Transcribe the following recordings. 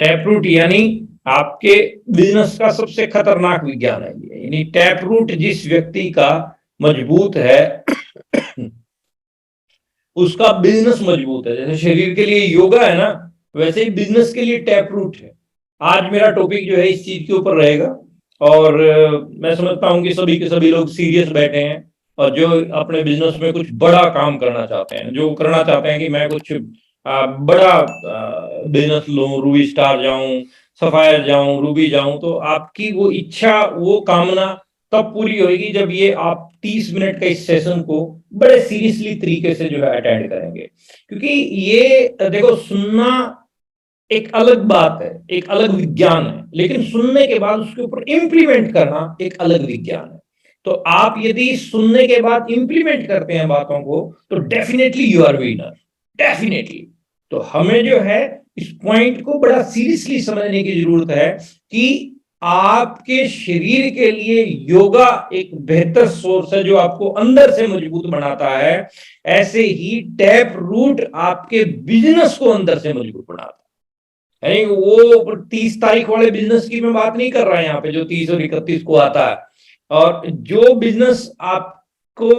Tap root यानी आपके business का सबसे खतरनाक विज्ञान है ये। यानी टैप रूट जिस व्यक्ति का मजबूत है उसका बिजनेस मजबूत है। जैसे शरीर के लिए योगा है ना, वैसे ही बिजनेस के लिए टैप रूट है। आज मेरा टॉपिक जो है इस चीज के ऊपर रहेगा, और मैं समझता हूं कि सभी के सभी लोग सीरियस बैठे हैं, और जो अपने बिजनेस में कुछ बड़ा काम करना चाहते हैं, जो करना चाहते हैं कि मैं कुछ बड़ा बिजनेस लूं, रूबी स्टार जाऊं, सफायर जाऊं, रूबी जाऊं, तो आपकी वो इच्छा, वो कामना तब पूरी होगी जब ये आप 30 मिनट का इस सेशन को बड़े सीरियसली तरीके से जो है अटेंड करेंगे। क्योंकि ये देखो, सुनना एक अलग बात है, एक अलग विज्ञान है, लेकिन सुनने के बाद उसके ऊपर इंप्लीमेंट करना एक अलग विज्ञान है। तो आप यदि सुनने के बाद इंप्लीमेंट करते हैं बातों को, तो definitely you are winner, definitely. तो हमें जो है इस पॉइंट को बड़ा सीरियसली समझने की जरूरत है कि आपके शरीर के लिए योगा एक बेहतर सोर्स है जो आपको अंदर से मजबूत बनाता है। ऐसे ही टैप रूट आपके बिजनेस को अंदर से मजबूत बनाता है। यानी वो 30 तारीख वाले बिजनेस की मैं बात नहीं कर रहा यहाँ पे, जो 30 और 31 को आता है। और जो बिजनेस आपको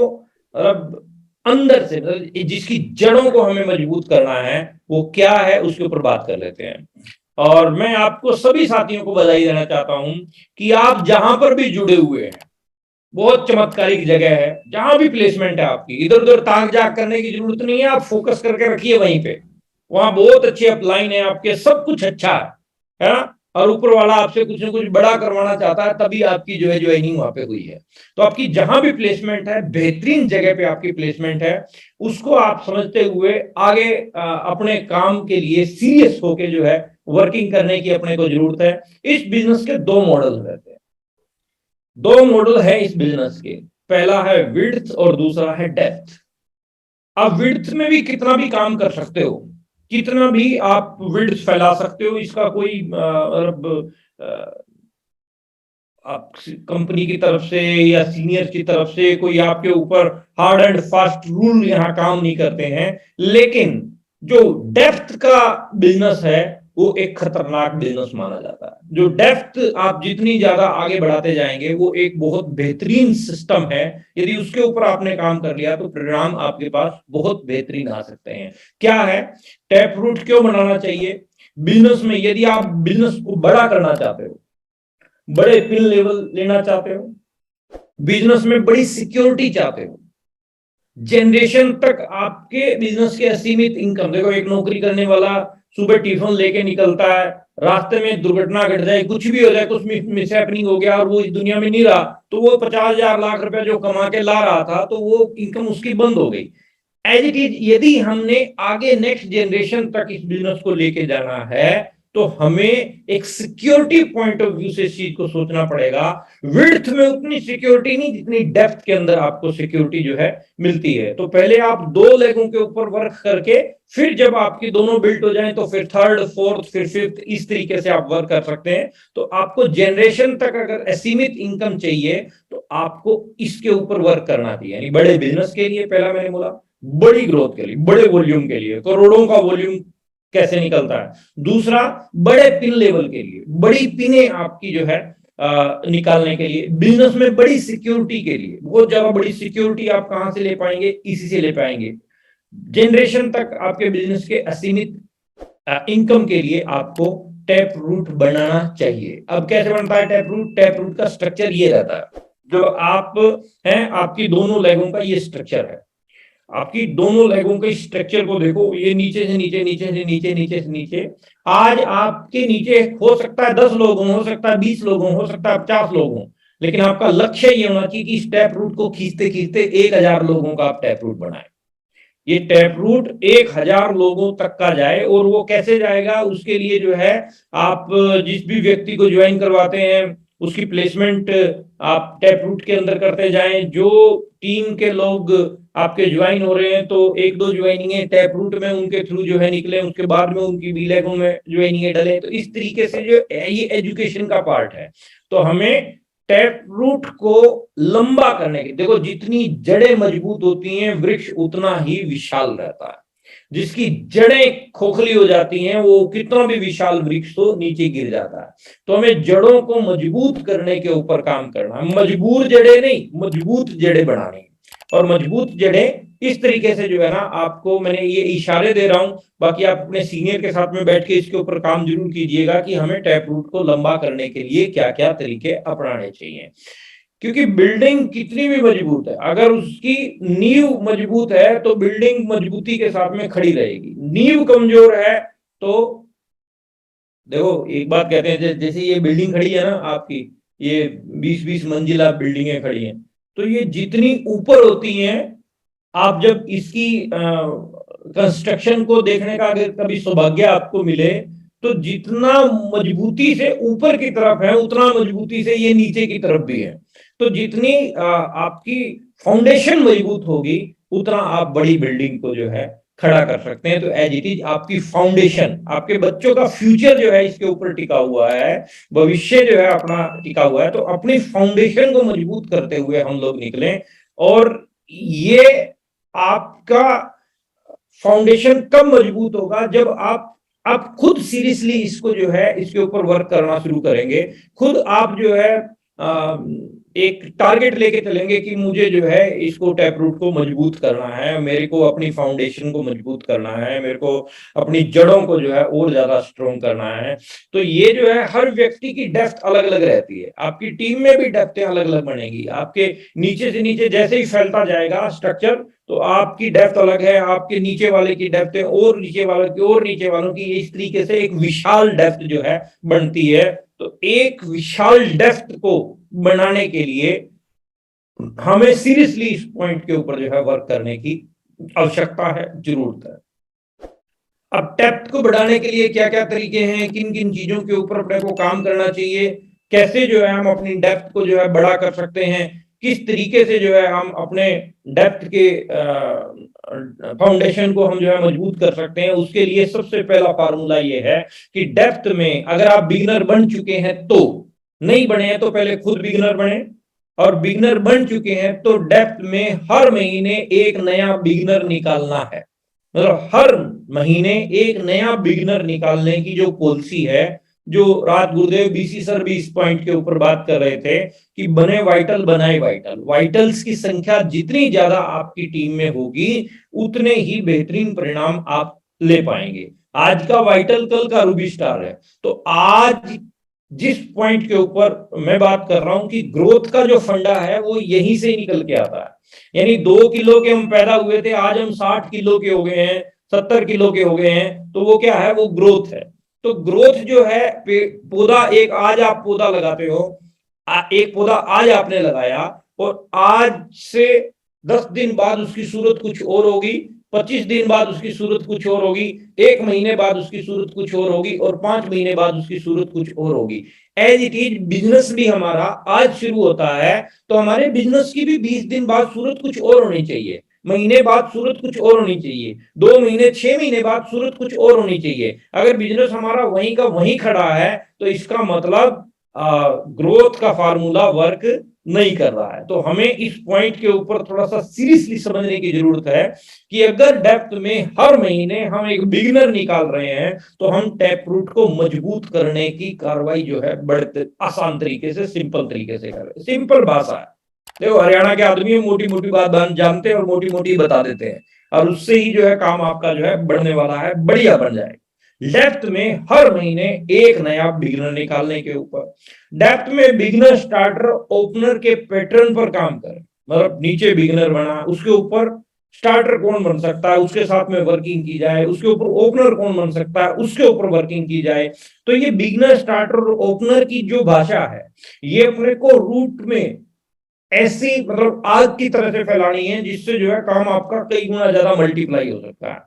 अंदर से, जिसकी जड़ों को हमें मजबूत करना है, वो क्या है उसके ऊपर बात कर लेते हैं। और मैं आपको सभी साथियों को बधाई देना चाहता हूं कि आप जहां पर भी जुड़े हुए हैं, बहुत चमत्कारिक जगह है। जहां भी प्लेसमेंट है आपकी, इधर उधर ताक झाक करने की जरूरत नहीं है, आप फोकस करके रखिए वहीं पे। वहां बहुत अच्छी अपलाइन है आपके, सब कुछ अच्छा है ना। और ऊपर वाला आपसे कुछ ना कुछ बड़ा करवाना चाहता है, तभी आपकी जो है ज्वाइनिंग वहां पे हुई है। तो आपकी जहां भी प्लेसमेंट है, बेहतरीन जगह पे आपकी प्लेसमेंट है, उसको आप समझते हुए आगे अपने काम के लिए सीरियस होके जो है वर्किंग करने की अपने को जरूरत है। इस बिजनेस के दो मॉडल रहते हैं, दो मॉडल है इस बिजनेस के। पहला है विड्थ और दूसरा है डेप्थ। आप विड्थ में भी कितना भी काम कर सकते हो, कितना भी आप विड्थ फैला सकते हो, इसका कोई आप कंपनी की तरफ से या सीनियर की तरफ से कोई आपके ऊपर हार्ड एंड फास्ट रूल यहाँ काम नहीं करते हैं। लेकिन जो डेप्थ का बिजनेस है वो एक खतरनाक बिजनेस माना जाता है। जो डेप्थ आप जितनी ज्यादा आगे बढ़ाते जाएंगे, वो एक बहुत बेहतरीन सिस्टम है। यदि उसके ऊपर आपने काम कर लिया तो परिणाम आपके पास बहुत बेहतरीन आ सकते हैं। क्या है, टैप रूट क्यों बनाना चाहिए बिजनेस में? यदि आप बिजनेस को बड़ा करना चाहते हो, बड़े पिन लेवल लेना चाहते हो, बिजनेस में बड़ी सिक्योरिटी चाहते हो, जनरेशन तक आपके बिजनेस के असीमित इनकम। देखो, एक नौकरी करने वाला सुबह टिफिन लेके निकलता है, रास्ते में दुर्घटना घट जाए, कुछ भी हो जाए, कुछ मिस हैपनिंग हो गया और वो इस दुनिया में नहीं रहा, तो वो 50,000 लाख रुपया जो कमा के ला रहा था, तो वो इनकम उसकी बंद हो गई। एज इट इज, यदि हमने आगे नेक्स्ट जनरेशन तक इस बिजनेस को लेके जाना है, तो हमें एक सिक्योरिटी पॉइंट ऑफ व्यू से इस चीज को सोचना पड़ेगा। विड्थ में उतनी सिक्योरिटी नहीं जितनी डेप्थ के अंदर आपको सिक्योरिटी जो है मिलती है। तो पहले आप दो लेगों के ऊपर वर्क करके, फिर जब आपकी दोनों बिल्ट हो जाएं, तो फिर थर्ड, फोर्थ, फिर फिफ्थ, इस तरीके से आप वर्क कर सकते हैं। तो आपको जनरेशन तक अगर असीमित इनकम चाहिए, तो आपको इसके ऊपर वर्क करना चाहिए। यानी बड़े बिजनेस के लिए, पहला मैंने बोला, बड़ी ग्रोथ के लिए, बड़े वॉल्यूम के लिए, करोड़ों का वॉल्यूम कैसे निकलता है। दूसरा, बड़े पिन लेवल के लिए, बड़ी पिने आपकी जो है निकालने के लिए, बिजनेस में बड़ी सिक्योरिटी के लिए। बहुत ज्यादा बड़ी सिक्योरिटी आप कहां से ले पाएंगे? इसी से ले पाएंगे। जनरेशन तक आपके बिजनेस के असीमित इनकम के लिए आपको टैप रूट बनाना चाहिए। अब कैसे बनता है टैप रूट? टैप रूट का स्ट्रक्चर ये रहता है, जो आप हैं, आपकी दोनों लेगों का ये स्ट्रक्चर है। आपकी दोनों लेगों के स्ट्रक्चर को देखो, ये नीचे से नीचे, नीचे से नीचे, नीचे से नीचे। आज आपके नीचे हो सकता है 10 लोग हों, हो सकता है 20 लोग हों, हो सकता है 50 लोग हों, लेकिन आपका लक्ष्य ये होना चाहिए कि इस टैप रूट को खींचते खींचते 1000 लोगों का आप टैप रूट बनाए। ये टैप रूट 1000 लोगों तक का जाए। और वो कैसे जाएगा? उसके लिए जो है, आप जिस भी व्यक्ति को ज्वाइन करवाते हैं, उसकी प्लेसमेंट आप टैप रूट के अंदर करते जाएं। जो टीम के लोग आपके ज्वाइन हो रहे हैं, तो एक दो ज्वाइनिंग टैप रूट में उनके थ्रू जो है निकले, उसके बाद में उनकी बीलेगों में ज्वाइनिंग डले। तो इस तरीके से जो ये एजुकेशन का पार्ट है। तो हमें टैप रूट को लंबा करने की, देखो, जितनी जड़ें मजबूत होती हैं, वृक्ष उतना ही विशाल रहता है। जिसकी जड़ें खोखली हो जाती हैं, वो कितना भी विशाल वृक्ष हो नीचे गिर जाता है। तो हमें जड़ों को मजबूत करने के ऊपर काम करना है, मजबूर जड़ें नहीं, मजबूत जड़ें बनानी है। और मजबूत जड़ें इस तरीके से जो है ना, आपको मैंने ये इशारे दे रहा हूं, बाकी आप अपने सीनियर के साथ में बैठ के इसके ऊपर काम जरूर कीजिएगा कि हमें टैप रूट को लंबा करने के लिए क्या क्या तरीके अपनाने चाहिए। क्योंकि बिल्डिंग कितनी भी मजबूत है, अगर उसकी नींव मजबूत है तो बिल्डिंग मजबूती के साथ में खड़ी रहेगी। नींव कमजोर है तो देखो, एक बात कहते हैं, जैसे ये बिल्डिंग खड़ी है ना आपकी, ये 20-20 मंजिला बिल्डिंगें खड़ी हैं, तो ये जितनी ऊपर होती हैं, आप जब इसकी कंस्ट्रक्शन को देखने का अगर कभी सौभाग्य आपको मिले, तो जितना मजबूती से ऊपर की तरफ है उतना मजबूती से ये नीचे की तरफ भी है। तो जितनी आपकी फाउंडेशन मजबूत होगी उतना आप बड़ी बिल्डिंग को जो है खड़ा कर सकते हैं। तो एज इट इज आपकी फाउंडेशन, आपके बच्चों का फ्यूचर जो है इसके ऊपर टिका हुआ है, भविष्य जो है अपना टिका हुआ है। तो अपनी फाउंडेशन को मजबूत करते हुए हम लोग निकलें। और ये आपका फाउंडेशन कब मजबूत होगा, जब आप खुद सीरियसली इसको जो है इसके ऊपर वर्क करना शुरू करेंगे। खुद आप जो है एक टारगेट लेके चलेंगे कि मुझे जो है इसको टैप रूट को मजबूत करना है, मेरे को अपनी फाउंडेशन को मजबूत करना है, मेरे को अपनी जड़ों को जो है और ज्यादा स्ट्रॉन्ग करना है। तो ये जो है हर व्यक्ति की डेप्थ अलग अलग रहती है, आपकी टीम में भी डेप्थें अलग अलग बनेगी। आपके नीचे से नीचे जैसे ही फैलता जाएगा स्ट्रक्चर, तो आपकी डेप्थ अलग है, आपके नीचे वाले की डेप्थ है, और नीचे वालों की, और नीचे वालों की, इस तरीके से एक विशाल डेप्थ जो है बनती है। तो एक विशाल डेप्थ को बनाने के लिए हमें सीरियसली इस पॉइंट के ऊपर जो है वर्क करने की आवश्यकता है, जरूरत है। अब डेप्थ को बढ़ाने के लिए क्या क्या तरीके हैं, किन किन चीजों के ऊपर अपने को काम करना चाहिए, कैसे जो है हम अपनी डेप्थ को जो है बड़ा कर सकते हैं, किस तरीके से जो है हम अपने डेप्थ के फाउंडेशन को हम जो है मजबूत कर सकते हैं। उसके लिए सबसे पहला फार्मूला ये है कि डेप्थ में अगर आप बिगिनर बन चुके हैं, तो नहीं बने हैं तो पहले खुद बिगिनर बने, और बिगिनर बन चुके हैं तो डेप्थ में हर महीने एक नया बिगिनर निकालना है। मतलब हर महीने एक नया बिगिनर निकालने की जो पॉलिसी है, जो राज गुरुदेव बीसी सर भी इस पॉइंट के ऊपर बात कर रहे थे कि बने वाइटल बनाए वाइटल। वाइटल्स की संख्या जितनी ज्यादा आपकी टीम में होगी उतने ही बेहतरीन परिणाम आप ले पाएंगे। आज का वाइटल कल का रूबी स्टार है। तो आज जिस पॉइंट के ऊपर मैं बात कर रहा हूं कि ग्रोथ का जो फंडा है वो यहीं से निकल के आता है। यानी 2 किलो के हम पैदा हुए थे, आज हम 60 किलो के हो गए हैं, 70 किलो के हो गए हैं, तो वो क्या है, वो ग्रोथ है। तो ग्रोथ जो है, पौधा एक आज आप पौधा लगाते हो, एक पौधा आज आपने लगाया और आज से 10 दिन बाद उसकी सूरत कुछ और होगी, 25 दिन बाद उसकी सूरत कुछ और होगी, 1 महीने बाद उसकी सूरत कुछ और होगी, और 5 महीने बाद उसकी सूरत कुछ और होगी। एज इट इज बिजनेस भी हमारा आज शुरू होता है, तो हमारे बिजनेस की भी 20 दिन बाद सूरत कुछ और होनी चाहिए, महीने बाद सूरत कुछ और होनी चाहिए, 2 महीने 6 महीने बाद सूरत कुछ और होनी चाहिए। अगर बिजनेस हमारा वहीं का वहीं खड़ा है तो इसका मतलब ग्रोथ का फार्मूला वर्क नहीं कर रहा है। तो हमें इस पॉइंट के ऊपर थोड़ा सा सीरियसली समझने की जरूरत है कि अगर डेप्थ में हर महीने हम एक बिगिनर निकाल रहे हैं तो हम टैप रूट को मजबूत करने की कार्रवाई जो है बड़े आसान तरीके से, सिंपल तरीके से करें। सिंपल भाषा है, देखो हरियाणा के आदमी मोटी मोटी बात जानते हैं और मोटी मोटी बता देते हैं, और उससे ही जो है काम आपका जो है बढ़ने वाला है, बढ़िया बन जाए। डेप्थ में हर महीने एक नया बिगिनर निकालने के ऊपर, डेप्थ में बिगिनर स्टार्टर ओपनर के पैटर्न पर काम करें। मतलब नीचे बिगिनर बना, उसके ऊपर स्टार्टर कौन बन सकता है, उसके साथ में वर्किंग की जाए, उसके ऊपर ओपनर कौन बन सकता है, उसके ऊपर वर्किंग की जाए। तो ये बिगिनर स्टार्टर और ओपनर की जो भाषा है, ये अपने को रूट में ऐसी मतलब आग की तरह से फैलानी है जिससे जो है काम आपका कई गुना ज्यादा मल्टीप्लाई हो सकता है।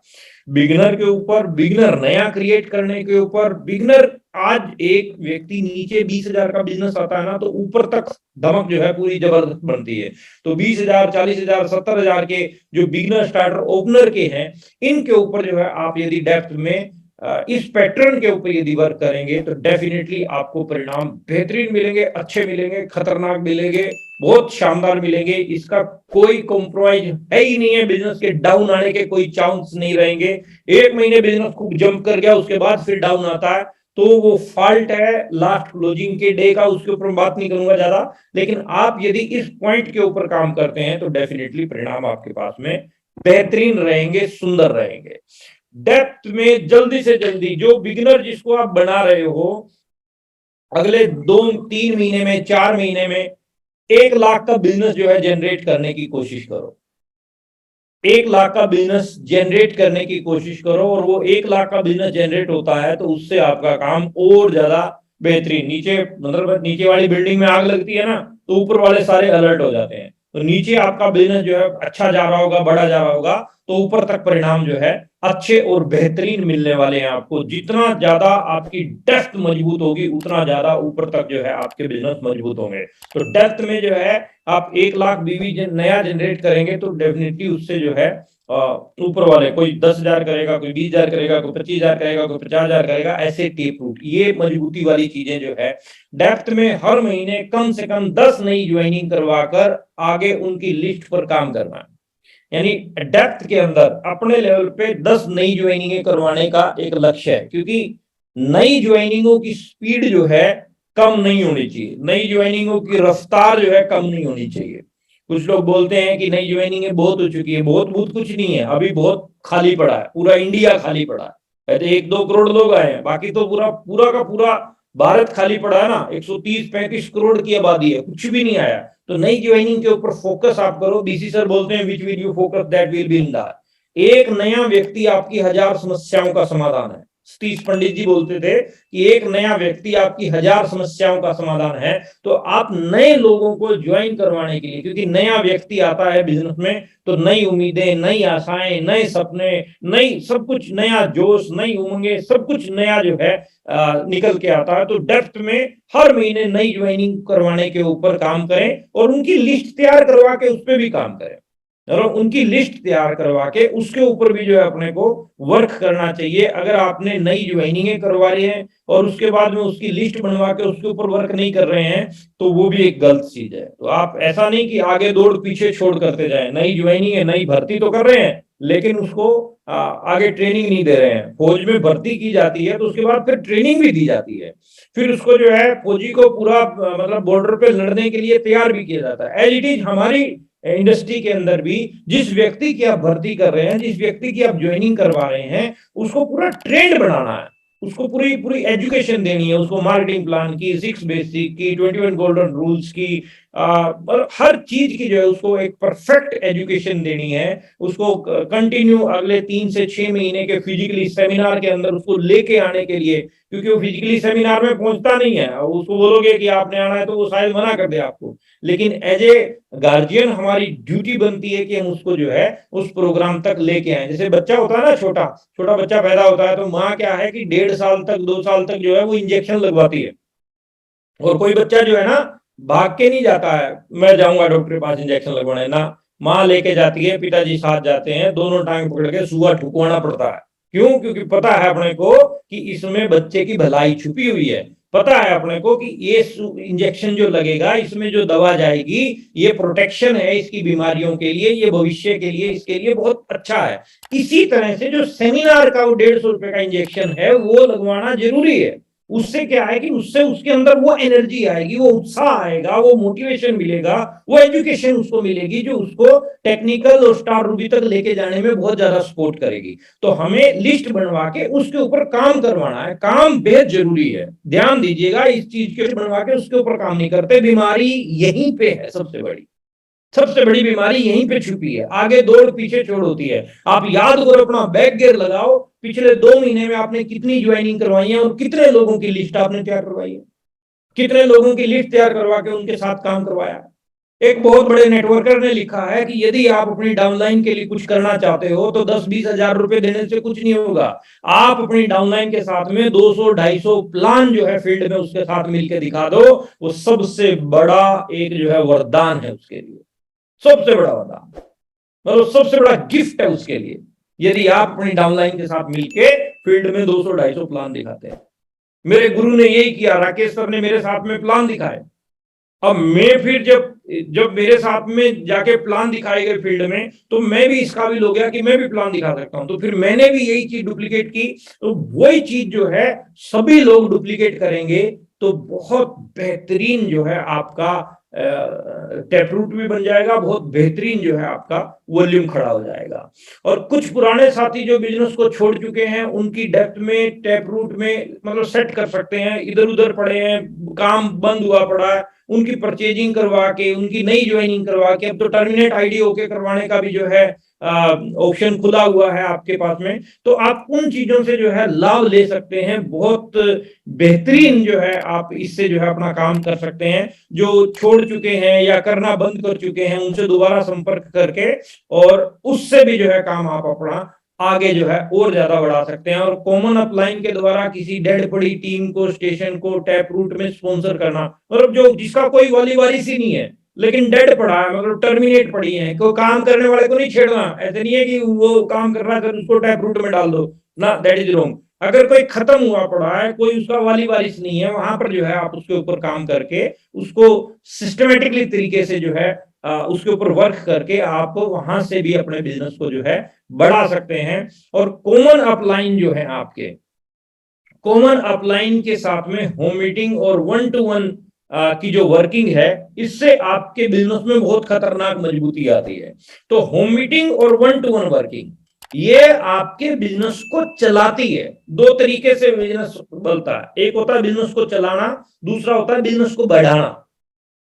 बिगिनर के ऊपर, बिगिनर नया क्रिएट करने के ऊपर, बिगिनर आज एक व्यक्ति नीचे 20,000 का बिजनेस आता है ना, तो ऊपर तक धमक जो है पूरी जबरदस्त बनती है। तो 20,000, 40,000, 70,000 के जो बिगिनर स्टार्टर ओपनर के हैं, इनके ऊपर जो है आप यदि डेप्थ में इस पैटर्न के ऊपर यदि वर्क करेंगे तो डेफिनेटली आपको परिणाम बेहतरीन मिलेंगे, अच्छे मिलेंगे, खतरनाक मिलेंगे, बहुत शानदार मिलेंगे। इसका कोई कॉम्प्रोमाइज है ही नहीं है। बिजनेस के डाउन आने के कोई चांस नहीं रहेंगे। एक महीने बिजनेस खूब जंप कर गया, उसके बाद फिर डाउन आता है तो वो फॉल्ट है लास्ट क्लोजिंग के डे का, उसके ऊपर बात नहीं करूंगा ज्यादा। लेकिन आप यदि इस पॉइंट के ऊपर काम करते हैं तो डेफिनेटली परिणाम आपके पास में बेहतरीन रहेंगे, सुंदर रहेंगे। डेप्थ में जल्दी से जल्दी जो बिगिनर जिसको आप बना रहे हो, अगले 2-3 महीने में, 4 महीने में 1 लाख का बिजनेस जो है जनरेट करने की कोशिश करो। 1 लाख का बिजनेस जनरेट करने की कोशिश करो, और वो 1 लाख का बिजनेस जनरेट होता है तो उससे आपका काम और ज्यादा बेहतरीन। नीचे मतलब नीचे वाली बिल्डिंग में आग लगती है ना, तो ऊपर वाले सारे अलर्ट हो जाते हैं। तो नीचे आपका बिजनेस जो है अच्छा जा रहा होगा, बड़ा जा रहा होगा, तो ऊपर तक परिणाम जो है अच्छे और बेहतरीन मिलने वाले हैं आपको। जितना ज्यादा आपकी डेप्थ मजबूत होगी उतना ज्यादा ऊपर तक जो है आपके बिजनेस मजबूत होंगे। तो डेप्थ में जो है आप 1 लाख बीवी नया जनरेट करेंगे तो डेफिनेटली उससे जो है ऊपर वाले कोई 10,000 करेगा, कोई 20,000 करेगा, कोई 25,000 करेगा, कोई 50,000 करेगा, ऐसे टेप रूट। ये मजबूती वाली चीजें जो है डेप्थ में हर महीने कम से कम 10 नई ज्वाइनिंग करवाकर आगे उनकी लिस्ट पर काम करना है। यानी डेप्थ के अंदर अपने लेवल पे 10 नई ज्वाइनिंग करवाने का एक लक्ष्य है, क्योंकि नई ज्वाइनिंगों की स्पीड जो है कम नहीं होनी चाहिए, नई ज्वाइनिंगों की रफ्तार जो है कम नहीं होनी चाहिए। कुछ लोग बोलते हैं कि नई ज्वाइनिंग बहुत हो चुकी है, बहुत बहुत कुछ नहीं है, अभी बहुत खाली पड़ा है, पूरा इंडिया खाली पड़ा है। कहते 1-2 करोड़ लोग आए हैं, बाकी तो पूरा पूरा का पूरा भारत खाली पड़ा है ना। 130-135 करोड़ की आबादी है, कुछ भी नहीं आया। तो नई ज्वाइनिंग के ऊपर फोकस आप करो। बीसी सर बोलते हैं which will you focus that will be in the. एक नया व्यक्ति आपकी 1000 समस्याओं का समाधान है। सतीश पंडित जी बोलते थे कि एक नया व्यक्ति आपकी 1000 समस्याओं का समाधान है। तो आप नए लोगों को ज्वाइन करवाने के लिए, क्योंकि नया व्यक्ति आता है बिजनेस में तो नई उम्मीदें, नई आशाएं, नए सपने, नई सब कुछ, नया जोश, नई उमंगे, सब कुछ नया जो है निकल के आता है। तो डेप्थ में हर महीने नई ज्वाइनिंग करवाने के ऊपर काम करें और उनकी लिस्ट तैयार करवा के उस पर भी काम करें, और उनकी लिस्ट तैयार करवा के उसके ऊपर भी जो है अपने को वर्क करना चाहिए। अगर आपने नई ज्वाइनिंग करवा रही है और उसके बाद में उसकी लिस्ट बनवा के उसके ऊपर वर्क नहीं कर रहे हैं तो वो भी एक गलत चीज है। तो आप ऐसा नहीं कि आगे दौड़ पीछे छोड़ करते जाए। नई ज्वाइनिंग है, नई भर्ती तो कर रहे हैं लेकिन उसको आगे ट्रेनिंग नहीं दे रहे हैं। फौज में भर्ती की जाती है तो उसके बाद फिर ट्रेनिंग भी दी जाती है, फिर उसको जो है फौजी को पूरा मतलब बॉर्डर पे लड़ने के लिए तैयार भी किया जाता है। एज इट इज हमारी इंडस्ट्री के अंदर भी जिस व्यक्ति की आप भर्ती कर रहे हैं, जिस व्यक्ति की आप ज्वाइनिंग करवा रहे हैं, उसको पूरा ट्रेंड बनाना है, उसको पूरी पूरी एजुकेशन देनी है, उसको मार्केटिंग प्लान की, 6 बेसिक की, 21 गोल्डन रूल्स की, हर चीज की जो है उसको एक परफेक्ट एजुकेशन देनी है। उसको कंटिन्यू अगले 3 से 6 महीने के फिजिकली सेमिनार के अंदर उसको लेके आने के लिए, क्योंकि वो फिजिकली सेमिनार में पहुंचता नहीं है। उसको बोलोगे कि आपने आना है तो वो शायद मना कर दे आपको, लेकिन एज ए गार्जियन हमारी ड्यूटी बनती है कि हम उसको जो है उस प्रोग्राम तक लेके आए। जैसे बच्चा होता है ना, छोटा छोटा बच्चा पैदा होता है तो माँ क्या है कि 1.5 साल तक, 2 साल तक जो है वो इंजेक्शन लगवाती है। और कोई बच्चा जो है ना भाग के नहीं जाता है, मैं जाऊंगा डॉक्टर के पास इंजेक्शन लगवाने ना, माँ लेके जाती है, पिताजी साथ जाते हैं, दोनों टांग पकड़ के सुआ ठुकवाना पड़ता है। क्यों? क्योंकि पता है अपने को कि इसमें बच्चे की भलाई छुपी हुई है। पता है अपने को कि ये इंजेक्शन जो लगेगा, इसमें जो दवा जाएगी, ये प्रोटेक्शन है इसकी बीमारियों के लिए, ये भविष्य के लिए, इसके लिए बहुत अच्छा है। इसी तरह से जो सेमिनार का वो 150 रुपए का इंजेक्शन है वो लगवाना जरूरी है। उससे क्या है कि उससे उसके अंदर वो एनर्जी आएगी, वो उत्साह आएगा, वो मोटिवेशन मिलेगा, वो एजुकेशन उसको मिलेगी जो उसको टेक्निकल और स्टार रूबी तक लेके जाने में बहुत ज्यादा सपोर्ट करेगी। तो हमें लिस्ट बनवा के उसके ऊपर काम करवाना है। काम बेहद जरूरी है, ध्यान दीजिएगा। इस चीज के बनवा के उसके ऊपर काम नहीं करते। बीमारी यहीं पे है, सबसे बड़ी सबसे बड़ी बीमारी यहीं पे छुपी है। आगे दौड़ पीछे छोड़ होती है। आप याद करो, अपना बैक गियर लगाओ, पिछले 2 महीने में आपने कितनी ज्वाइनिंग करवाई है और कितने लोगों की लिस्ट आपने तैयार करवाई है, कितने लोगों की लिस्ट तैयार करवा के उनके साथ काम करवाया। एक बहुत बड़े नेटवर्कर ने लिखा है कि यदि आप अपनी डाउनलाइन के लिए कुछ करना चाहते हो तो 10-20 हजार रुपए देने से कुछ नहीं होगा। आप अपनी डाउनलाइन के साथ में 200-250 प्लान जो है फील्ड में उसके साथ मिलकर दिखा दो, वो सबसे बड़ा एक जो है वरदान है उसके लिए, सबसे बड़ा वरदान, मतलब सबसे बड़ा गिफ्ट है उसके लिए। यदि आप अपनी डाउनलाइन के साथ मिलके फील्ड में 200-250 प्लान दिखाते हैं। मेरे गुरु ने यही किया, राकेश सर ने मेरे साथ में प्लान दिखाए। अब मैं फिर जब जब मेरे साथ में जाके प्लान दिखाए गए फील्ड में, तो मैं भी इस काबिल हो गया कि मैं भी प्लान दिखा सकता हूं। तो फिर मैंने भी यही चीज डुप्लीकेट की। तो वही चीज जो है सभी लोग डुप्लीकेट करेंगे, तो बहुत बेहतरीन जो है आपका टैप रूट भी बन जाएगा, बहुत बेहतरीन जो है आपका वॉल्यूम खड़ा हो जाएगा। और कुछ पुराने साथी जो बिजनेस को छोड़ चुके हैं, उनकी डेप्थ में टैप रूट में मतलब सेट कर सकते हैं। इधर उधर पड़े हैं, काम बंद हुआ पड़ा है, उनकी परचेजिंग करवा के, उनकी नई ज्वाइनिंग करवा के, अब तो टर्मिनेट आईडी ओके करवाने का भी जो है ऑप्शन खुला हुआ है आपके पास में। तो आप उन चीजों से जो है लाभ ले सकते हैं। बहुत बेहतरीन जो है आप इससे जो है अपना काम कर सकते हैं। जो छोड़ चुके हैं या करना बंद कर चुके हैं, उनसे दोबारा संपर्क करके और उससे भी जो है काम आप अपना आगे जो है और ज्यादा बढ़ा सकते हैं। और कॉमन अपलाइन के द्वारा किसी डेड पड़ी टीम को, स्टेशन को टैप रूट में स्पॉन्सर करना, मतलब जो जिसका कोई वाली वारिस ही नहीं है, लेकिन डेड पड़ा है, मतलब टर्मिनेट पड़ी है, कोई काम करने वाले को नहीं छेड़ना। ऐसे नहीं है कि वो काम कर रहा है तो उसको टैप रूट में डाल दो ना, दैट इज रॉन्ग। अगर कोई खत्म हुआ पड़ा है, कोई उसका वाली वारिस नहीं है, वहां पर जो है आप उसके ऊपर काम करके उसको सिस्टमेटिकली तरीके से जो है उसके ऊपर वर्क करके आप वहां से भी अपने बिजनेस को जो है बढ़ा सकते हैं। और कॉमन अपलाइन जो है आपके, कॉमन अपलाइन के साथ में होम मीटिंग और 1-to-1 की जो वर्किंग है, इससे आपके बिजनेस में बहुत खतरनाक मजबूती आती है। तो होम मीटिंग और 1-to-1 वर्किंग ये आपके बिजनेस को चलाती है। दो तरीके से बिजनेस बनता है, एक होता है बिजनेस को चलाना, दूसरा होता है बिजनेस को बढ़ाना।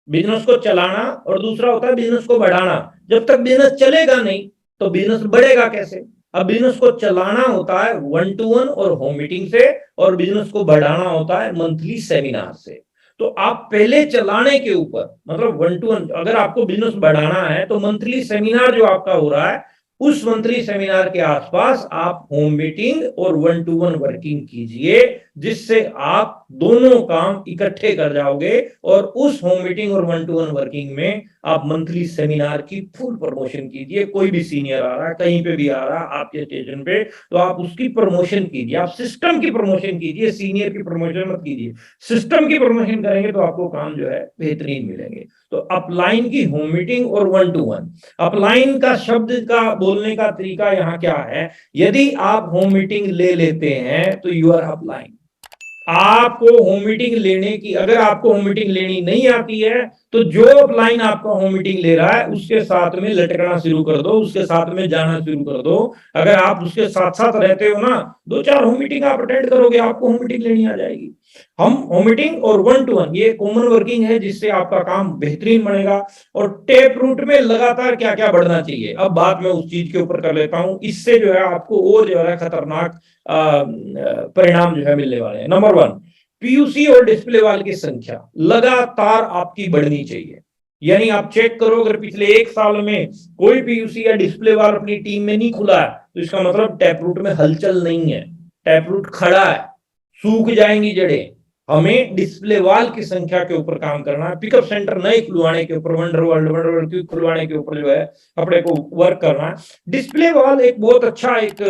बिजनेस को चलाना और दूसरा होता है बिजनेस को बढ़ाना। जब तक बिजनेस चलेगा नहीं तो बिजनेस बढ़ेगा कैसे? अब बिजनेस को चलाना होता है 1-to-1 और होम मीटिंग से, और बिजनेस को बढ़ाना होता है मंथली सेमिनार से। तो आप पहले चलाने के ऊपर, मतलब 1-to-1, अगर आपको बिजनेस बढ़ाना है तो मंथली सेमिनार जो आपका हो रहा है, उस मंथली सेमिनार के आसपास आप होम मीटिंग और 1-to-1 वर्किंग कीजिए, जिससे आप दोनों काम इकट्ठे कर जाओगे। और उस होम मीटिंग और 1-to-1 वर्किंग में आप मंथली सेमिनार की फुल प्रमोशन कीजिए। कोई भी सीनियर आ रहा है, कहीं पे भी आ रहा है आपके स्टेशन पे, तो आप उसकी प्रमोशन कीजिए, आप सिस्टम की प्रमोशन कीजिए, सीनियर की प्रमोशन मत कीजिए। सिस्टम की प्रमोशन करेंगे तो आपको काम जो है बेहतरीन मिलेंगे। तो अपलाइन की होम मीटिंग और 1-to-1। अपलाइन का शब्द का बोलने का तरीका यहाँ क्या है? यदि आप होम मीटिंग ले लेते हैं तो यू आर अपलाइन। आपको होम मीटिंग लेने की, अगर आपको होम मीटिंग लेनी नहीं आती है, तो जो अपलाइन आपका होम मीटिंग ले रहा है उसके साथ में लटकना शुरू कर दो, उसके साथ में जाना शुरू कर दो। अगर आप उसके साथ साथ रहते हो ना, 2-4 होम मीटिंग आप अटेंड करोगे, आपको होम मीटिंग लेनी आ जाएगी। हम होम मीटिंग और 1-to-1 ये कॉमन वर्किंग है, जिससे आपका काम बेहतरीन बनेगा। और टैप रूट में लगातार क्या क्या बढ़ना चाहिए, अब बात मैं उस चीज के ऊपर कर लेता हूं। इससे जो है आपको और जो है खतरनाक परिणाम जो है मिलने वाले हैं। नंबर 1, पीयूसी और डिस्प्ले वाल की संख्या लगातार आपकी बढ़नी चाहिए। यानी आप चेक करो, अगर पिछले 1 साल में कोई पीयूसी या डिस्प्ले वाल अपनी टीम में नहीं खुला है, तो इसका मतलब टैप रूट में हलचल नहीं है, टैप रूट खड़ा है, सूख जाएंगी जड़ें। हमें डिस्प्ले वाल की संख्या के ऊपर काम करना है, पिकअप सेंटर नए खुलवाने के ऊपर, वंडरवर्ल्ड खुलवाने के ऊपर जो है अपने को वर्क करना है। डिस्प्ले वाल एक बहुत अच्छा एक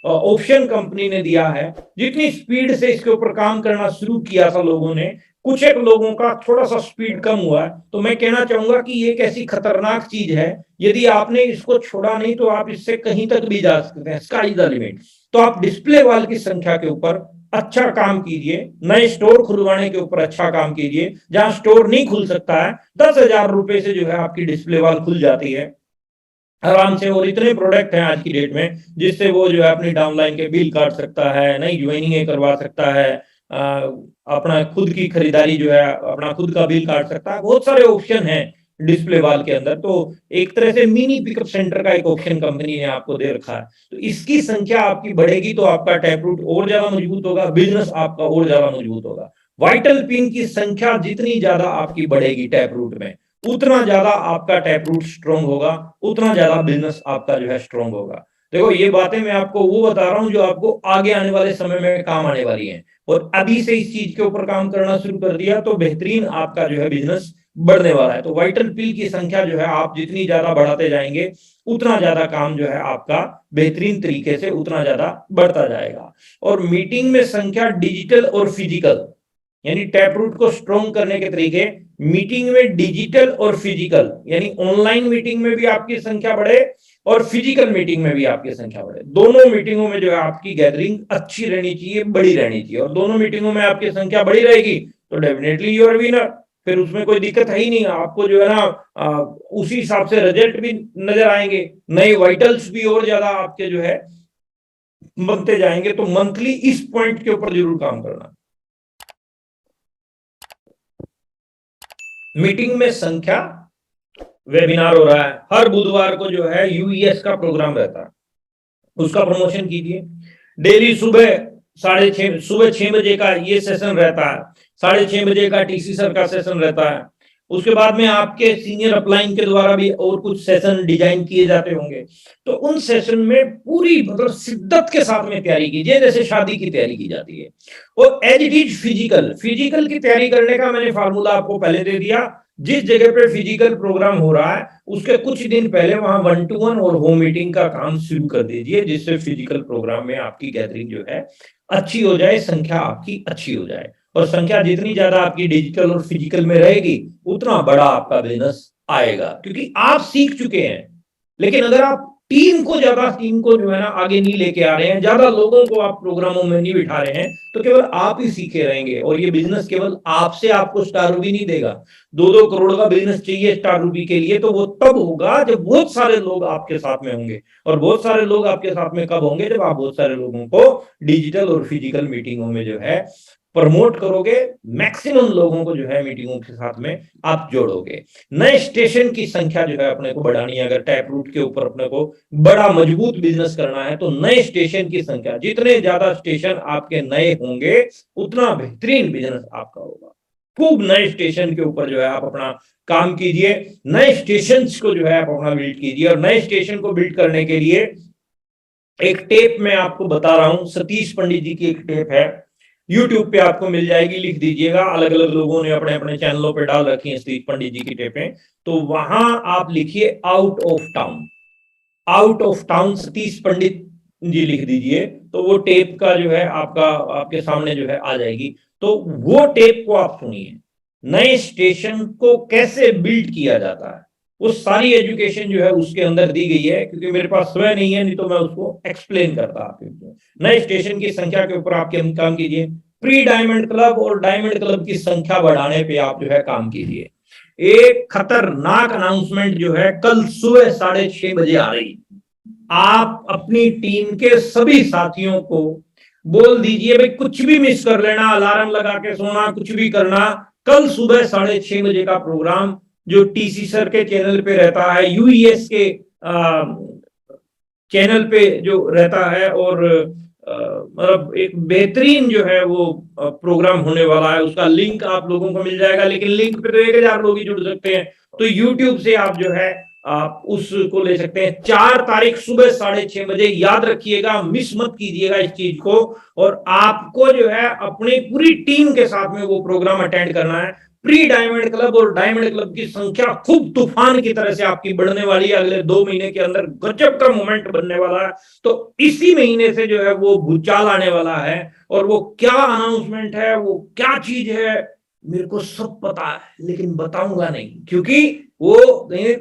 ऑप्शन कंपनी ने दिया है। जितनी स्पीड से इसके ऊपर काम करना शुरू किया था लोगों ने, कुछ एक लोगों का थोड़ा सा स्पीड कम हुआ है। तो मैं कहना चाहूंगा कि ये एक ऐसी खतरनाक चीज है, यदि आपने इसको छोड़ा नहीं तो आप इससे कहीं तक भी जा सकते हैं, स्काई द लिमिट। तो आप डिस्प्ले वाल की संख्या के ऊपर अच्छा काम कीजिए, नए स्टोर खुलवाने के ऊपर अच्छा काम कीजिए। जहां स्टोर नहीं खुल सकता है, 10,000 रुपए से जो है आपकी डिस्प्ले वाल खुल जाती है आराम से। और इतने प्रोडक्ट हैं आज की डेट में, जिससे वो जो है अपनी डाउनलाइन के बिल काट सकता है, नई ज्वाइनिंग करवा सकता है, अपना खुद की खरीदारी जो है अपना खुद का बिल काट सकता है। बहुत सारे ऑप्शन हैं डिस्प्ले वाल के अंदर। तो एक तरह से मिनी पिकअप सेंटर का एक ऑप्शन कंपनी ने आपको दे रखा है। तो इसकी संख्या आपकी बढ़ेगी तो आपका टैप रूट और ज्यादा मजबूत होगा, बिजनेस आपका और ज्यादा मजबूत होगा। वाइटल पिन की संख्या जितनी ज्यादा आपकी बढ़ेगी टैप रूट में, उतना ज्यादा आपका टैप रूट स्ट्रॉन्ग होगा, उतना ज्यादा बिजनेस आपका जो है स्ट्रॉन्ग होगा। देखो ये बातें मैं आपको वो बता रहा हूं जो आपको आगे आने वाले समय में काम आने वाली हैं। और अभी से इस चीज के ऊपर काम करना शुरू कर दिया तो बेहतरीन आपका जो है बिजनेस बढ़ने वाला है। तो वाइटल पिल की संख्या जो है आप जितनी ज्यादा बढ़ाते जाएंगे उतना ज्यादा काम जो है आपका बेहतरीन तरीके से उतना ज्यादा बढ़ता जाएगा। और मीटिंग में संख्या डिजिटल और फिजिकल, यानी टैप रूट को स्ट्रॉन्ग करने के तरीके, मीटिंग में डिजिटल और फिजिकल, यानी ऑनलाइन मीटिंग में भी आपकी संख्या बढ़े और फिजिकल मीटिंग में भी आपकी संख्या बढ़े। दोनों मीटिंगों में जो है आपकी गैदरिंग अच्छी रहनी चाहिए, बड़ी रहनी चाहिए, और दोनों मीटिंगों में आपकी संख्या बड़ी रहेगी तो डेफिनेटली यू आर विनर। फिर उसमें कोई दिक्कत है ही नहीं, आपको जो है ना उसी हिसाब से रिजल्ट भी नजर आएंगे, नए वाइटल्स भी और ज्यादा आपके जो है बनते जाएंगे। तो मंथली इस पॉइंट के ऊपर जरूर काम करना। मीटिंग में संख्या, वेबिनार हो रहा है हर बुधवार को जो है यूईएस का प्रोग्राम रहता है, उसका प्रमोशन कीजिए। डेली सुबह 6 बजे का ये सेशन रहता है, 6:30 बजे का टीसी सर का सेशन रहता है। उसके बाद में आपके सीनियर अपलाइन के द्वारा भी और कुछ सेशन डिजाइन किए जाते होंगे। तो उन सेशन में पूरी मतलब शिद्दत के साथ में तैयारी कीजिए जैसे शादी की तैयारी की जाती है। और एज इट इज फिजिकल की तैयारी करने का मैंने फार्मूला आपको पहले दे दिया। जिस जगह पे फिजिकल प्रोग्राम हो रहा है उसके कुछ दिन पहले वहां 1-to-1 और होम मीटिंग का काम शुरू कर दीजिए, जिससे फिजिकल प्रोग्राम में आपकी गैदरिंग जो है अच्छी हो जाए, संख्या आपकी अच्छी हो जाए। और संख्या जितनी ज्यादा आपकी डिजिटल और फिजिकल में रहेगी उतना बड़ा आपका बिजनेस आएगा, क्योंकि आप सीख चुके हैं। लेकिन अगर आप टीम को जो है ना आगे नहीं लेके आ रहे हैं, ज्यादा लोगों को आप प्रोग्रामों में नहीं बिठा रहे हैं, तो केवल आप ही सीखे रहेंगे और ये बिजनेस केवल आपसे आपको स्टार रूपी नहीं देगा। 2-2 करोड़ का बिजनेस चाहिए स्टार रूपी के लिए, तो वो तब होगा जब बहुत सारे लोग आपके साथ में होंगे। और बहुत सारे लोग आपके साथ में कब होंगे? जब आप बहुत सारे लोगों को डिजिटल और फिजिकल मीटिंगों में जो है प्रमोट करोगे, मैक्सिमम लोगों को जो है मीटिंगों के साथ में आप जोड़ोगे। नए स्टेशन की संख्या जो है अपने को बढ़ानी है। अगर टैप रूट के ऊपर अपने को बड़ा मजबूत बिजनेस करना है तो नए स्टेशन की संख्या, जितने ज्यादा स्टेशन आपके नए होंगे उतना बेहतरीन बिजनेस आपका होगा। खूब नए स्टेशन के ऊपर जो है आप अपना काम कीजिए, नए स्टेशन को जो है आप अपना बिल्ड कीजिए। और नए स्टेशन को बिल्ड करने के लिए एक टेप मैं आपको बता रहा हूं, सतीश पंडित जी की एक टेप है, यूट्यूब पे आपको मिल जाएगी, लिख दीजिएगा। अलग अलग लोगों ने अपने अपने चैनलों पे डाल रखी हैं सतीश पंडित जी की टेपें, तो वहां आप लिखिए out of town, out of town Satish Pandit ji लिख दीजिए, तो वो टेप का जो है आपका आपके सामने जो है आ जाएगी। तो वो टेप को आप सुनिए, नए स्टेशन को कैसे बिल्ड किया जाता है वो सारी एजुकेशन जो है उसके अंदर दी गई है, क्योंकि मेरे पास समय नहीं है, नहीं तो मैं उसको एक्सप्लेन करता आपको। नए स्टेशन की संख्या के ऊपर आप काम कीजिए। प्री डायमंड क्लब और डायमंड क्लब की संख्या बढ़ाने पे आप जो है काम कीजिए। एक खतरनाक अनाउंसमेंट जो है कल सुबह 6:30 बजे आ रही, आप अपनी टीम के सभी साथियों को बोल दीजिए भाई कुछ भी मिस कर लेना, अलार्म लगा के सोना, कुछ भी करना, कल सुबह 6:30 बजे का प्रोग्राम जो टीसी सर के चैनल पे रहता है, यूईएस के चैनल पे जो रहता है, और मतलब एक बेहतरीन जो है वो प्रोग्राम होने वाला है। उसका लिंक आप लोगों को मिल जाएगा, लेकिन लिंक पे तो 1000 लोग ही जुड़ सकते हैं। तो यूट्यूब से आप जो है आप उसको ले सकते हैं। 4 तारीख सुबह 6:30 बजे, याद रखिएगा, मिस मत कीजिएगा इस चीज को। और आपको जो है अपनी पूरी टीम के साथ में वो प्रोग्राम अटेंड करना है। प्री डायमंड क्लब और डायमंड क्लब की संख्या खूब तूफान की तरह से आपकी बढ़ने वाली है। अगले 2 महीने के अंदर गजब का मोमेंट बनने वाला है। तो इसी महीने से जो है वो भूचाल आने वाला है, और वो क्या अनाउंसमेंट है, वो क्या चीज है, मेरे को सब पता है, लेकिन बताऊंगा नहीं, क्योंकि वो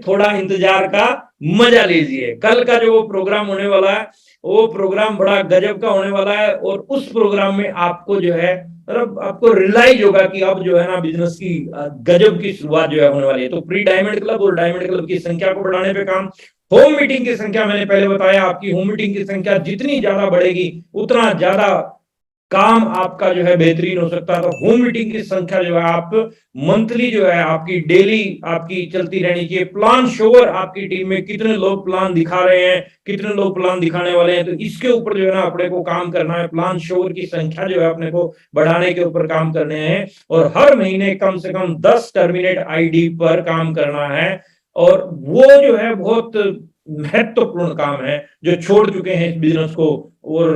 थोड़ा इंतजार का मजा लीजिए। कल का जो वो प्रोग्राम होने वाला है वो प्रोग्राम बड़ा गजब का होने वाला है, और उस प्रोग्राम में आपको जो है मतलब आपको रियलाइज होगा कि अब जो है ना बिजनेस की गजब की शुरुआत जो है होने वाली है। तो प्री डायमंड क्लब और डायमंड क्लब की संख्या को बढ़ाने पे काम। होम मीटिंग की संख्या मैंने पहले बताया, आपकी होम मीटिंग की संख्या जितनी ज्यादा बढ़ेगी उतना ज्यादा काम आपका जो है बेहतरीन हो सकता है। तो होम मीटिंग की संख्या जो है आप मंथली जो है आपकी डेली आपकी चलती रहनी चाहिए। प्लान शोवर, आपकी टीम में कितने लोग प्लान दिखा रहे हैं, कितने लोग प्लान दिखाने वाले हैं, तो इसके ऊपर जो है ना अपने को काम करना है। प्लान शोवर की संख्या जो है अपने को बढ़ाने के ऊपर काम करने हैं, और हर महीने कम से कम 10 टर्मिनेट आईडी पर काम करना है। और वो जो है बहुत महत्वपूर्ण काम है, जो छोड़ चुके हैं इस बिजनेस को और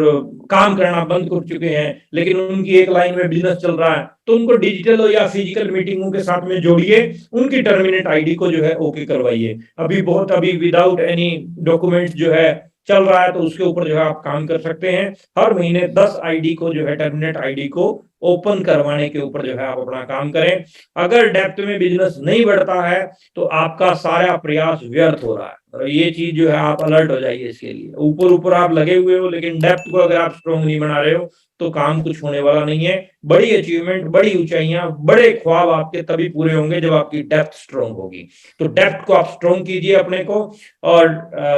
काम करना बंद कर चुके हैं, लेकिन उनकी एक लाइन में बिजनेस चल रहा है, तो उनको डिजिटल या फिजिकल मीटिंगों के साथ में जोड़िए, उनकी टर्मिनेट आईडी को जो है ओके करवाइए। अभी विदाउट एनी डॉक्यूमेंट जो है चल रहा है, तो उसके ऊपर जो है आप काम कर सकते हैं। हर महीने 10 आईडी को जो है टर्मिनेट आईडी को ओपन करवाने के ऊपर जो है आप अपना काम करें। अगर डेप्थ में बिजनेस नहीं बढ़ता है तो आपका सारा प्रयास व्यर्थ हो रहा है, और ये चीज जो है आप अलर्ट हो जाइए इसके लिए। ऊपर ऊपर आप लगे हुए हो, लेकिन डेप्थ को अगर आप स्ट्रॉन्ग नहीं बना रहे हो तो काम कुछ होने वाला नहीं है। बड़ी अचीवमेंट, बड़ी ऊंचाइयां, बड़े ख्वाब आपके तभी पूरे होंगे जब आपकी डेप्थ स्ट्रॉन्ग होगी। तो डेप्थ को आप स्ट्रॉन्ग कीजिए अपने को, और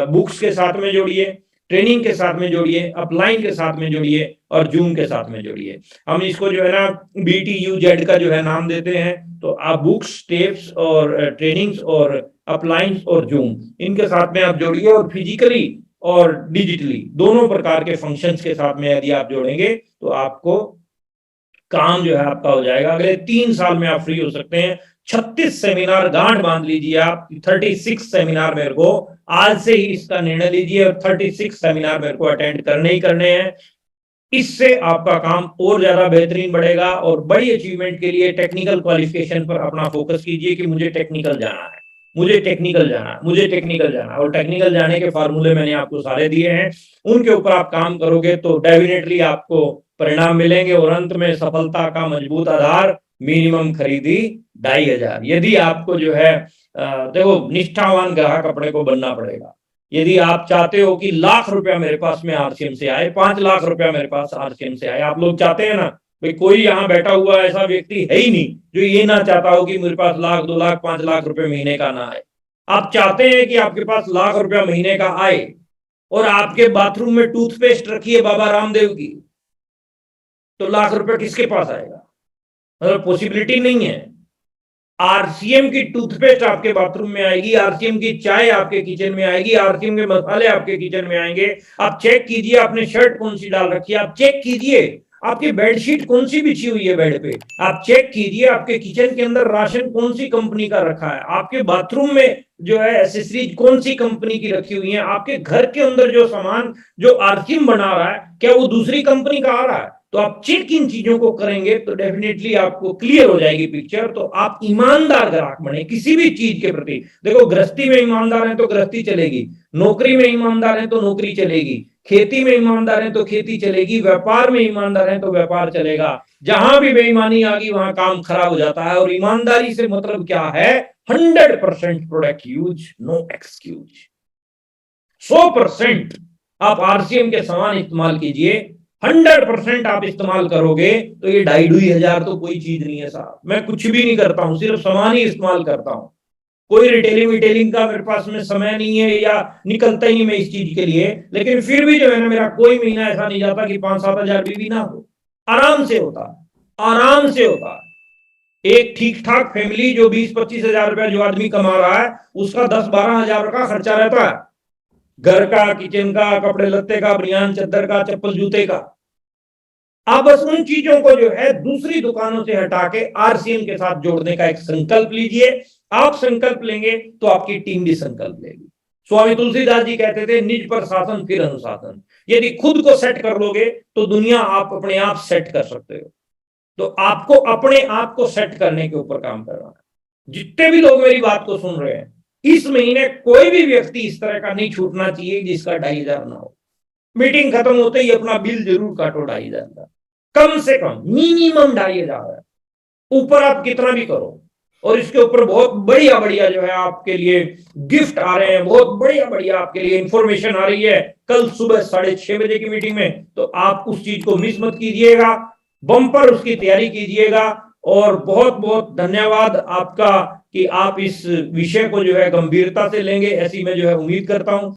बुक्स के साथ में जोड़िए, ट्रेनिंग के साथ में जोड़िए, अपलाइन के साथ में जोड़िए, और जूम के साथ में जोड़िए। हम इसको जो है ना BTUZ का जो है नाम देते हैं। तो आप बुक्स, टेप्स और ट्रेनिंग्स और अपलाइंस और जूम, इनके साथ में आप जोड़िए, और फिजिकली और डिजिटली दोनों प्रकार के फंक्शंस के साथ में यदि आप जोड़ेंगे तो आपको काम जो है आपका हो जाएगा। अगले 3 साल में आप फ्री हो सकते हैं। 36 सेमिनार गांठ बांध लीजिए आप। 36 सेमिनार मेरे को आज से ही इसका निर्णय लीजिए, और 36 सेमिनार मेरे को अटेंड करने ही करने हैं। इससे आपका काम और ज्यादा बेहतरीन बढ़ेगा। और बड़ी अचीवमेंट के लिए टेक्निकल क्वालिफिकेशन पर अपना फोकस कीजिए कि मुझे टेक्निकल जाना है, मुझे टेक्निकल जाना है, मुझे टेक्निकल जाना है। और टेक्निकल जाने के फार्मूले मैंने आपको सारे दिए हैं, उनके ऊपर आप काम करोगे तो डेफिनेटली आपको परिणाम मिलेंगे। और अंत में सफलता का मजबूत आधार, मिनिमम खरीदी 2500। यदि आपको जो है देखो, निष्ठावान ग्राहक अपने को बनना पड़ेगा। यदि आप चाहते हो कि लाख रुपया मेरे पास में RCM से आए, 5 लाख रुपया मेरे पास RCM से आए, आप लोग चाहते हैं ना भाई? कोई यहाँ बैठा हुआ ऐसा व्यक्ति है ही नहीं जो ये ना चाहता हो कि मेरे पास लाख, 2 लाख, 5 लाख रुपए महीने का ना आए। आप चाहते हैं कि आपके पास लाख रुपया महीने का आए और आपके बाथरूम में टूथपेस्ट रखी है बाबा रामदेव की, तो लाख रुपया किसके पास आएगा? मतलब पॉसिबिलिटी नहीं है। RCM की टूथपेस्ट आपके बाथरूम में आएगी, RCM की चाय आपके किचन में आएगी, RCM के मसाले आपके किचन में आएंगे। आप चेक कीजिए आपने शर्ट कौन सी डाल रखी है, आप चेक कीजिए आपकी बेडशीट कौन सी बिछी हुई है बेड पे, आप चेक कीजिए आपके किचन के अंदर राशन कौन सी कंपनी का रखा है, आपके बाथरूम में जो है एसेसरीज कौन सी कंपनी की रखी हुई है, आपके घर के अंदर जो सामान जो RCM बना रहा है क्या वो दूसरी कंपनी का आ रहा है? तो आप चेक इन चीजों को करेंगे तो डेफिनेटली आपको क्लियर हो जाएगी पिक्चर। तो आप ईमानदार ग्राहक बने किसी भी चीज के प्रति। देखो, गृहस्थी में ईमानदार है तो गृहस्थी चलेगी, नौकरी में ईमानदार है तो नौकरी चलेगी, खेती में ईमानदार है तो खेती चलेगी, व्यापार में ईमानदार है तो व्यापार चलेगा। जहां भी बेईमानी आ गई वहां काम खराब हो जाता है। और ईमानदारी से मतलब क्या है? 100% प्रोडक्ट यूज, नो एक्सक्यूज। 100% आप RCM के सामान इस्तेमाल कीजिए, 100% आप इस्तेमाल करोगे तो ये 2500 तो कोई चीज नहीं है साहब। मैं कुछ भी नहीं करता हूं, सिर्फ सामान ही इस्तेमाल करता हूं। कोई रिटेलिंग का मेरे पास में समय नहीं है, या निकलता ही नहीं मैं इस चीज के लिए। लेकिन फिर भी जो है ना, मेरा कोई महीना ऐसा नहीं जाता कि 5-7 हजार भी ना हो। आराम से होता, आराम से होता। एक ठीक ठाक फैमिली जो 20-25 हजार रुपया जो आदमी कमा रहा है, उसका 10-12 हजार का खर्चा रहता है, घर का, किचन का, कपड़े लत्ते का, बनियान चद्दर का, चप्पल जूते का। आप बस उन चीजों को जो है दूसरी दुकानों से हटा के RCM के साथ जोड़ने का एक संकल्प लीजिए। आप संकल्प लेंगे तो आपकी टीम भी संकल्प लेगी। स्वामी तुलसीदास जी कहते थे, निज पर शासन फिर अनुशासन। यदि खुद को सेट कर लोगे तो दुनिया आप अपने आप सेट कर सकते हो। तो आपको अपने आप को सेट करने के ऊपर काम करना है। जितने भी लोग मेरी बात को सुन रहे हैं, इस महीने कोई भी व्यक्ति इस तरह का नहीं छूटना चाहिए जिसका 2500 ना हो। मीटिंग खत्म होते ही अपना बिल जरूर काटो 2500 का, कम से कम मिनिमम 2500 है। ऊपर आप कितना भी करो। और इसके ऊपर बहुत बढ़िया बढ़िया जो है आपके लिए गिफ्ट आ रहे हैं, बहुत बढ़िया बढ़िया आपके लिए इंफॉर्मेशन आ रही है कल सुबह 6:30 बजे की मीटिंग में। तो आप उस चीज को मिस मत कीजिएगा, बम्पर उसकी तैयारी कीजिएगा। और बहुत बहुत धन्यवाद आपका कि आप इस विषय को जो है गंभीरता से लेंगे, ऐसी मैं जो है उम्मीद करता हूं।